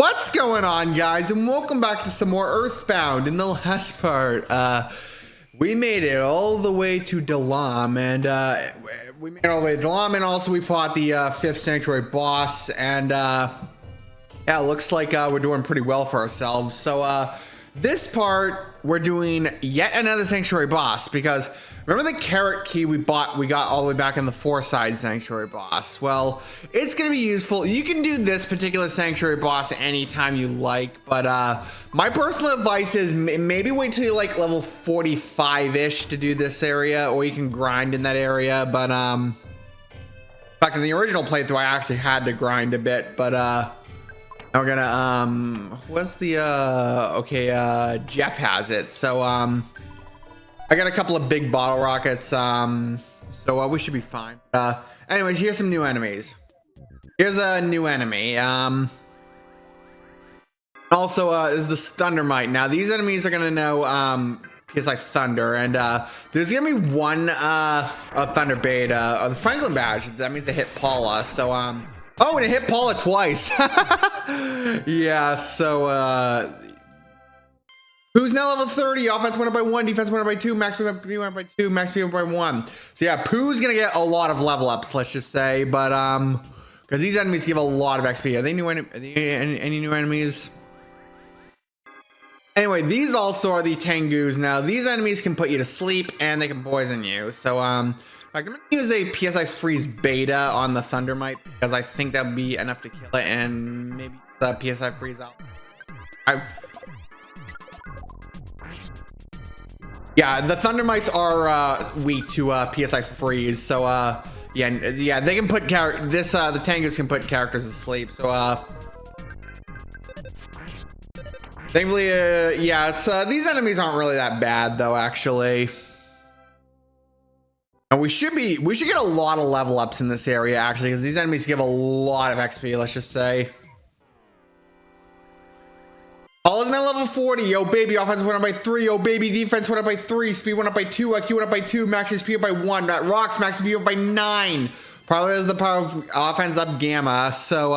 What's going on, guys, and welcome back to some more Earthbound. In the last part, we made it all the way to Dalam, and also we fought the 5th Sanctuary boss, and yeah, it looks like we're doing pretty well for ourselves. So this part, we're doing yet another Sanctuary boss, because remember the carrot key we got all the way back in the 4-side Sanctuary boss? Well, it's going to be useful. You can do this particular Sanctuary boss anytime you like, but my personal advice is maybe wait till you like level 45-ish to do this area, or you can grind in that area. But back in the original playthrough, I actually had to grind a bit, but now we're gonna what's the Jeff has it, so I got a couple of big bottle rockets, so we should be fine. Anyways, here's some new enemies. Here's a new enemy. Also is the Thundermite. Now these enemies are gonna know PSI Thunder, and there's gonna be one Thunder Beta, the Franklin badge. That means they hit Paula. So oh, and it hit Paula twice. Yeah, so Pooh's now level 30. Offense went up by 1, defense went up by 2, max PvP went up by 2, max PvP went up by 1. So yeah, Pooh's gonna get a lot of level ups, let's just say. But because these enemies give a lot of XP. Are they new? Any new enemies? Anyway, these also are the Tengus. Now these enemies can put you to sleep and they can poison you. So in fact, I'm gonna use a PSI Freeze Beta on the Thundermite, because I think that'll be enough to kill it, and maybe the PSI Freeze out. Yeah, the Thundermites are weak to PSI Freeze, so yeah, they can put the Tengus can put characters to sleep. So thankfully, yeah, it's these enemies aren't really that bad though, actually. And we should get a lot of level ups in this area, actually, because these enemies give a lot of XP, let's just say. All is now level 40. Yo, baby, offense went up by 3. Yo, baby, defense went up by 3. Speed went up by 2. IQ went up by 2. Max speed up by 1. Rocks max speed up by 9. Probably is the power of offense up gamma. So,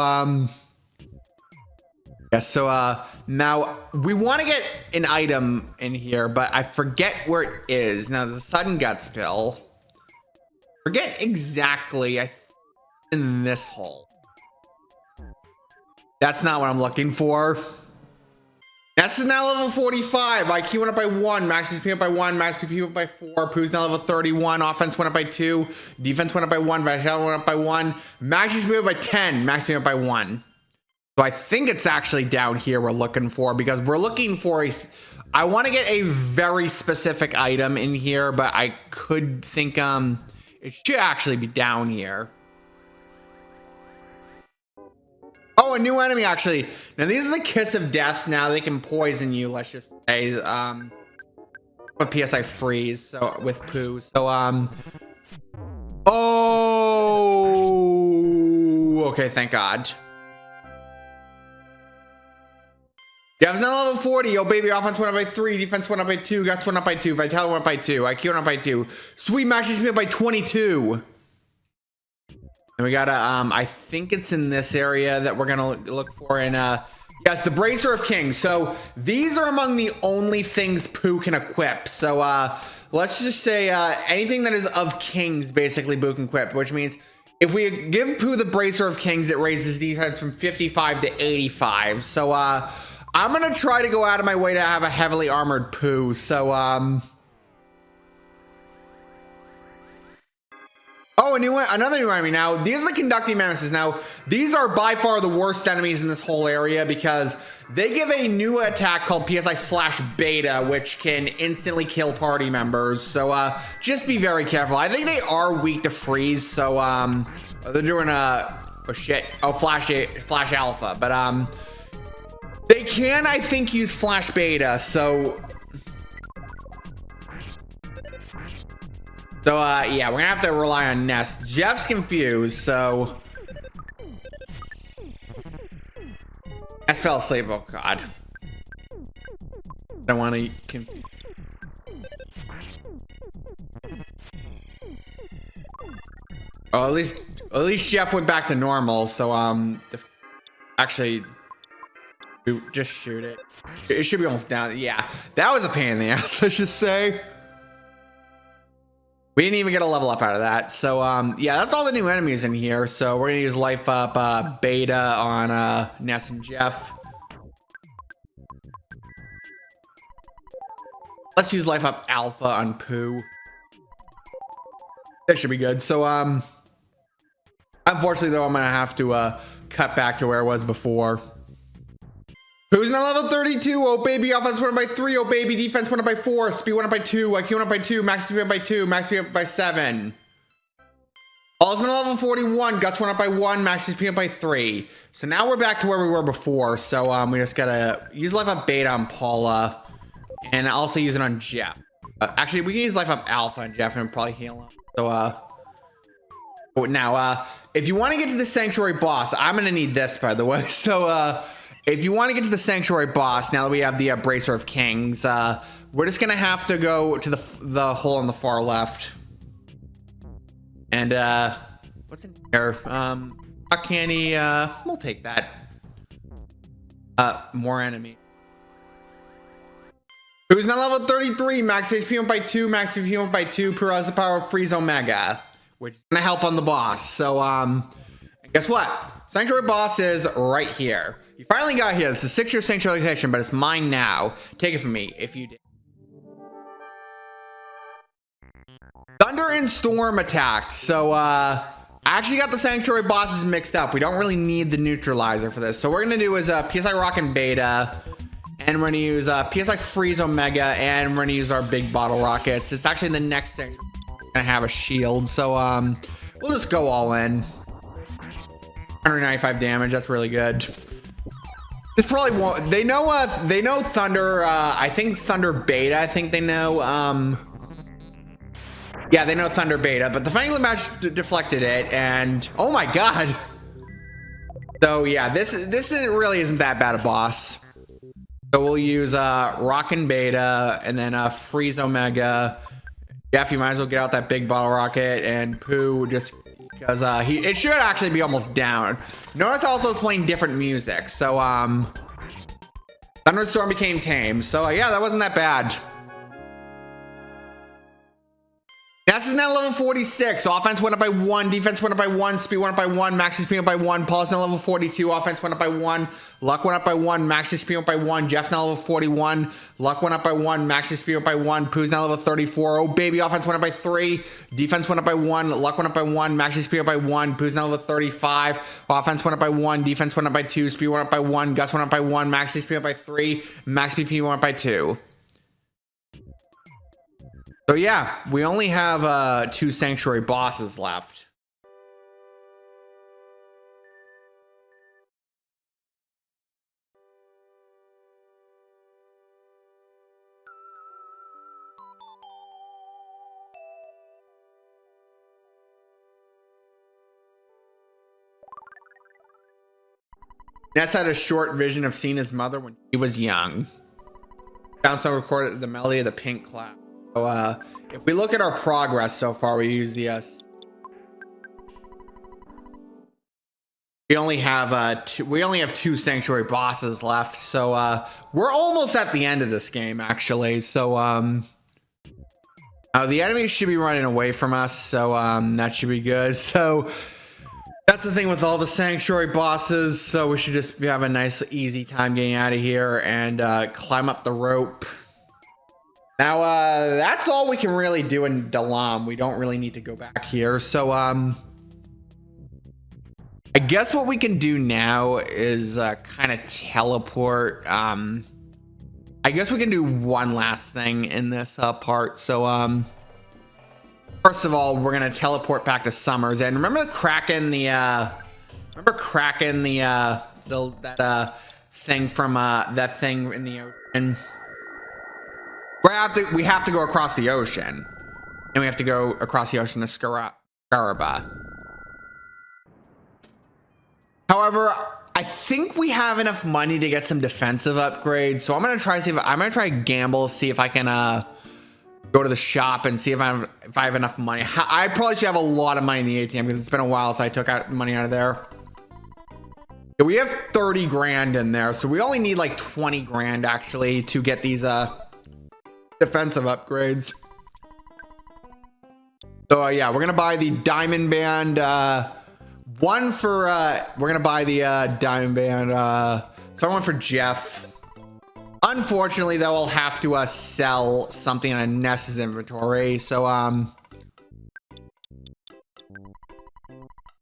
yeah, so, now we want to get an item in here, but I forget where it is. Now, there's a sudden guts pill. Forget exactly, in this hole. That's not what I'm looking for. This is now level 45. IQ went up by 1. Max HP up by 1. Max PP up by 4. Pooh's now level 31. Offense went up by 2. Defense went up by 1. Vitality went up by 1. Max HP up by 10. Max PP up by 1. So I think it's actually down here we're looking for, because we're looking for I want to get a very specific item in here, but I could think it should actually be down here. Oh, a new enemy, actually. Now, these are the Kiss of Death. Now, they can poison you, let's just say. A PSI Freeze, so, with Pooh. So, oh! Okay, thank God. Dev's now level 40. Yo, baby, offense went up by 3. Defense went up by 2. Guts went up by 2. Vitality went up by 2. IQ went up by 2. Sweet max HP up by 22. And we got I think it's in this area that we're gonna look for. And yes, the Bracer of Kings. So these are among the only things Pooh can equip. So let's just say anything that is of Kings, basically Pooh can equip, which means if we give Pooh the Bracer of Kings, it raises defense from 55 to 85. So I'm gonna try to go out of my way to have a heavily armored Pooh. So oh, another new enemy. Now, these are the Conducting Menaces. Now, these are by far the worst enemies in this whole area, because they give a new attack called PSI Flash Beta, which can instantly kill party members. So, just be very careful. I think they are weak to freeze. So, they're doing Flash Alpha. But, they can, I think, use Flash Beta. So, yeah, we're gonna have to rely on Nest. Jeff's confused, so Nest fell asleep. Oh God, I don't want to confuse. Oh, at least Jeff went back to normal. So actually, Just shoot it. It should be almost down. Yeah, that was a pain in the ass, let's just say. We didn't even get a level up out of that. So, yeah, that's all the new enemies in here. So we're going to use Life Up Beta on Ness and Jeff. Let's use Life Up Alpha on Pooh. That should be good. So, unfortunately, though, I'm going to have to cut back to where I was before. Who's now level 32? Oh, baby, offense went up by 3. Oh, baby, defense went up by 4. Speed went up by 2. IQ went up by 2. Max speed went up by 2. Max speed up by 7. Paul's now level 41. Guts went up by 1. Max speed up by 3. So now we're back to where we were before. So we just got to use Life Up Beta on Paula. And also use it on Jeff. Actually, we can use Life Up Alpha on Jeff and probably heal him. So, now, if you want to get to the Sanctuary boss, I'm going to need this, by the way. So, if you want to get to the Sanctuary boss, now that we have the Bracer of Kings, we're just going to have to go to the hole on the far left. And, what's in here? Rock candy, we'll take that. More enemy. Who's now level 33? Max HP went by 2. Max PP went by 2. Pure has the power of Freeze Omega, which is gonna help on the boss. So, guess what? Sanctuary boss is right here. You finally got here. This is a 6-year Sanctuary location, but it's mine now. Take it from me if you did. Thunder and Storm attacked. So, I actually got the Sanctuary bosses mixed up. We don't really need the neutralizer for this. So, what we're gonna do is PSI Rockin' Beta. And we're going to use PSI Freeze Omega, and we're going to use our big bottle rockets. It's actually the next thing. We're going to have a shield. So, we'll just go all in. 195 damage. That's really good. This probably won't. They know Thunder. I think Thunder Beta. I think they know. Yeah, they know Thunder Beta, but the Fangler match deflected it. And oh my God. So, yeah, this really isn't that bad a boss. So we'll use Rockin' Beta and then Freeze Omega. Jeff, you might as well get out that big bottle rocket, and Pooh just because it should actually be almost down. Notice also it's playing different music. So Thunderstorm became tame. So yeah, that wasn't that bad. Ness is now level 46. Offense went up by 1. Defense went up by 1. Speed went up by 1. Max speed went up by 1. Paul's now level 42. Offense went up by 1. Luck went up by 1. Max speed went up by 1. Jeff's now level 41. Luck went up by 1. Max speed went up by 1. Pooh's now level 34. Oh, baby. Offense went up by 3. Defense went up by 1. Luck went up by 1. Max speed went up by 1. Pooh's now level 35. Offense went up by 1. Defense went up by 2. Speed went up by 1. Gus went up by 1. Max speed went up by 3. Max PP went up by 2. So yeah, we only have 2 Sanctuary bosses left. Ness had a short vision of seeing his mother when he was young. Sound recorded the melody of the pink cloud. So if we look at our progress so far, we use the we only have 2 Sanctuary bosses left. So we're almost at the end of this game actually. So the enemies should be running away from us, so that should be good. So that's the thing with all the Sanctuary bosses. So we should just have a nice easy time getting out of here and climb up the rope. Now, that's all we can really do in Dalam. We don't really need to go back here. So, I guess what we can do now is kind of teleport. I guess we can do one last thing in this part. So, first of all, we're going to teleport back to Summers. And remember cracking the thing from that thing in the ocean? We have to go across the ocean, and we have to go across the ocean to Scaraba. However, I think we have enough money to get some defensive upgrades, so I'm gonna try gamble, see if I can go to the shop and see if I have enough money. I probably should have a lot of money in the ATM because it's been a while since I took out money out of there. We have 30 grand in there, so we only need like 20 grand actually to get these defensive upgrades. So yeah, we're gonna buy the diamond band. One for we're gonna buy the diamond band. So I want for Jeff. Unfortunately, though, I'll have to sell something in a SNES's inventory. So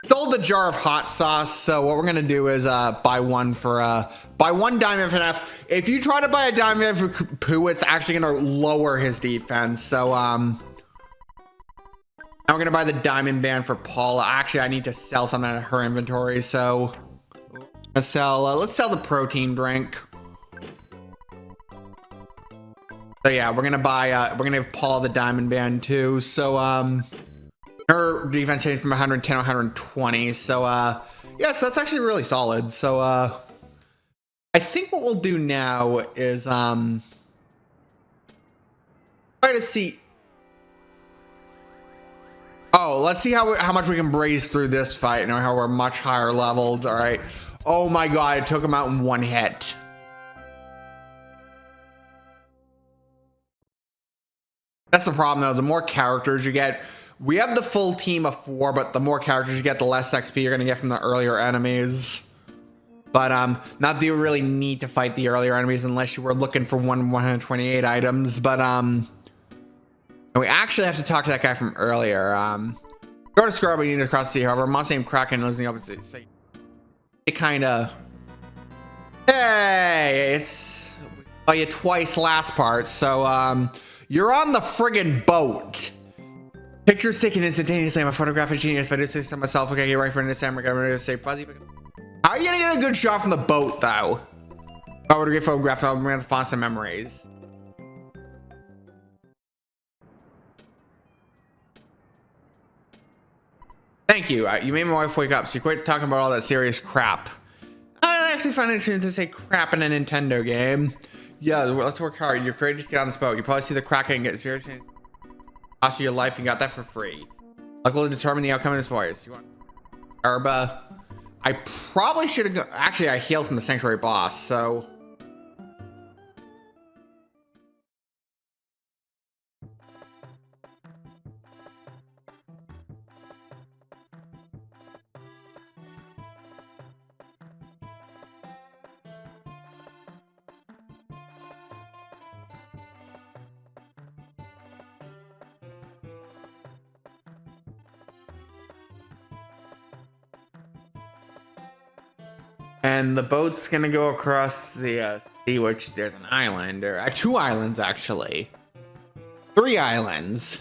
sold a jar of hot sauce. So what we're gonna do is buy one diamond for F. If you try to buy a diamond for Pooh, it's actually gonna lower his defense. So now we're gonna buy the diamond band for Paula. Actually, I need to sell something in her inventory. So let's sell the protein drink. So yeah, we're gonna give Paula the diamond band too. So her defense changed from 110 to 120. So yeah, so that's actually really solid. So I think what we'll do now is try to see. Oh, let's see how much we can braze through this fight. You know how we're much higher leveled. All right. Oh my god, it took him out in one hit. That's the problem though. The more characters you get, we have the full team of 4, but the more characters you get, the less XP you're gonna get from the earlier enemies. But not that you really need to fight the earlier enemies unless you were looking for 128 items. But we actually have to talk to that guy from earlier. Go to Scrub, but you need to cross the sea. However, monster named Kraken lives in the open sea. So it kind of, hey, it's saw you twice last part. So you're on the friggin' boat. Pictures taken instantaneously. I'm a photographic genius, but I just say to myself, okay, you're right for an instant. I'm gonna say fuzzy. How are you gonna get a good shot from the boat though? If I were to get photographed, I'm gonna have to find some memories. Thank you. You made my wife wake up. So you quit talking about all that serious crap. I actually find it interesting to say crap in a Nintendo game. Yeah, let's work hard. You're courageous. Get on this boat. You probably see the Kraken and get serious. Cost you your life. You got that for free. Luck will determine the outcome of this voice. You want Herba? I probably should have. Actually, I healed from the sanctuary boss. So. And the boat's gonna go across the sea, which there's an island, or 2 islands actually. 3 islands.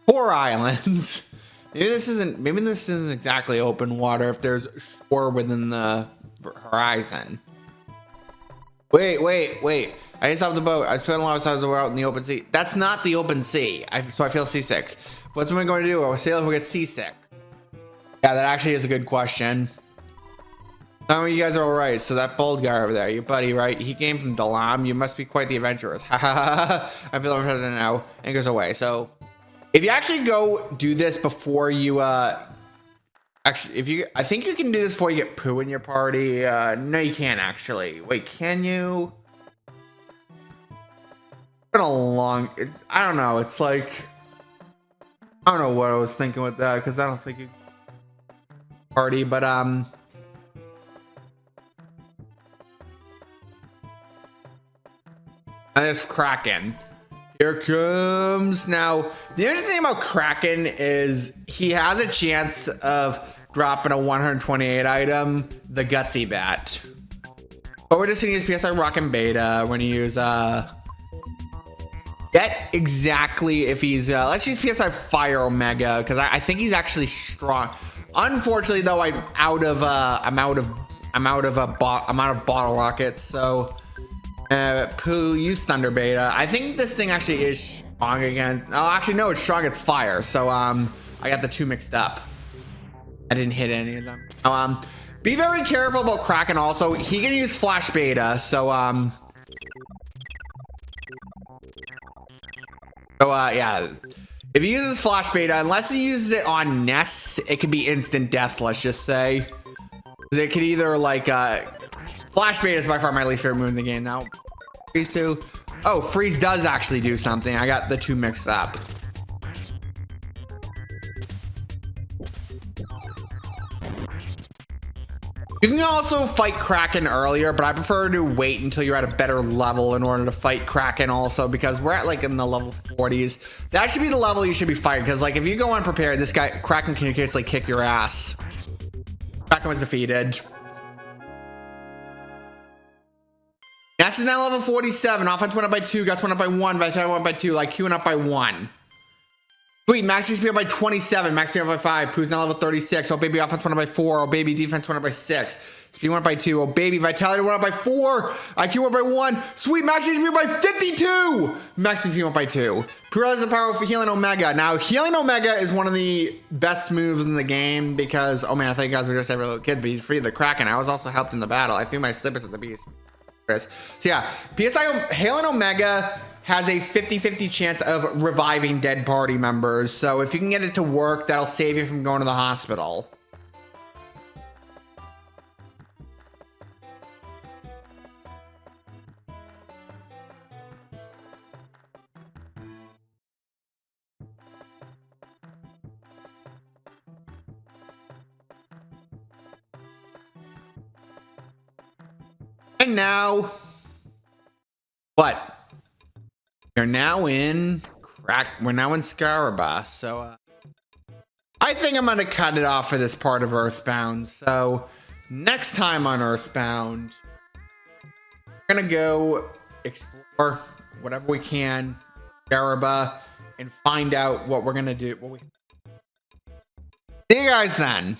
4 islands. Maybe this isn't exactly open water if there's shore within the horizon. Wait. I didn't stop the boat. I spent a lot of time out in the open sea. That's not the open sea. So I feel seasick. What's someone going to do? I'll sail if we get seasick. Yeah, that actually is a good question. Some of you guys are all right. So that bald guy over there, your buddy, right? He came from Dalam. You must be quite the adventurers. Ha ha ha. I feel better now. And goes away. So if you actually go do this before you, actually, I think you can do this before you get Pooh in your party. No, you can't actually. Wait, can you? It's been a long, I don't know. It's like, I don't know what I was thinking with that because I don't think you party, but and there's Kraken. Here comes. Now, the interesting thing about Kraken is he has a chance of dropping a 128 item, the Gutsy Bat. But we're just gonna use PSI Rock and Beta when you use get exactly if he's let's use PSI Fire Omega because I think he's actually strong. Unfortunately though, I'm out of bottle rockets, so Pooh, use Thunder Beta. I think this thing actually is strong against. Oh, actually, no, it's strong. It's fire. So I got the 2 mixed up. I didn't hit any of them. Be very careful about Kraken. Also, he can use Flash Beta. So yeah, if he uses Flash Beta, unless he uses it on Ness, it could be instant death. Let's just say. It could either like Flash Bait is by far my least favorite move in the game. Now Freeze 2. Oh, Freeze does actually do something. I got the two mixed up. You can also fight Kraken earlier, but I prefer to wait until you're at a better level in order to fight Kraken also, because we're at like in the level 40s. That should be the level you should be fighting, because like if you go unprepared, this guy Kraken can basically kick your ass. Kraken was defeated. Ness is now level 47. Offense went up by 2, guts went up by 1, vitality went up by 2, like Q went up by 1. Sweet, max XP up by 27, max XP up by 5, Pooh's now level 36, oh baby offense went up by 4, oh baby defense went up by 6, speed went up by 2, oh baby vitality went up by 4, IQ went up by 1, sweet, max XP up by 52, max BP went up by 2. Pooh has the power for Healing Omega. Now, Healing Omega is one of the best moves in the game because, oh man, I thought you guys were just every little kids, but he's free the Kraken. I was also helped in the battle. I threw my slippers at the beast. So yeah, PSI Healing Omega has a 50-50 chance of reviving dead party members. So if you can get it to work, that'll save you from going to the hospital. And now, what? We're now in Scaraba, so I think I'm gonna cut it off for this part of Earthbound. So next time on Earthbound, we're gonna go explore whatever we can, Scaraba, and find out what we're gonna do. See you guys then.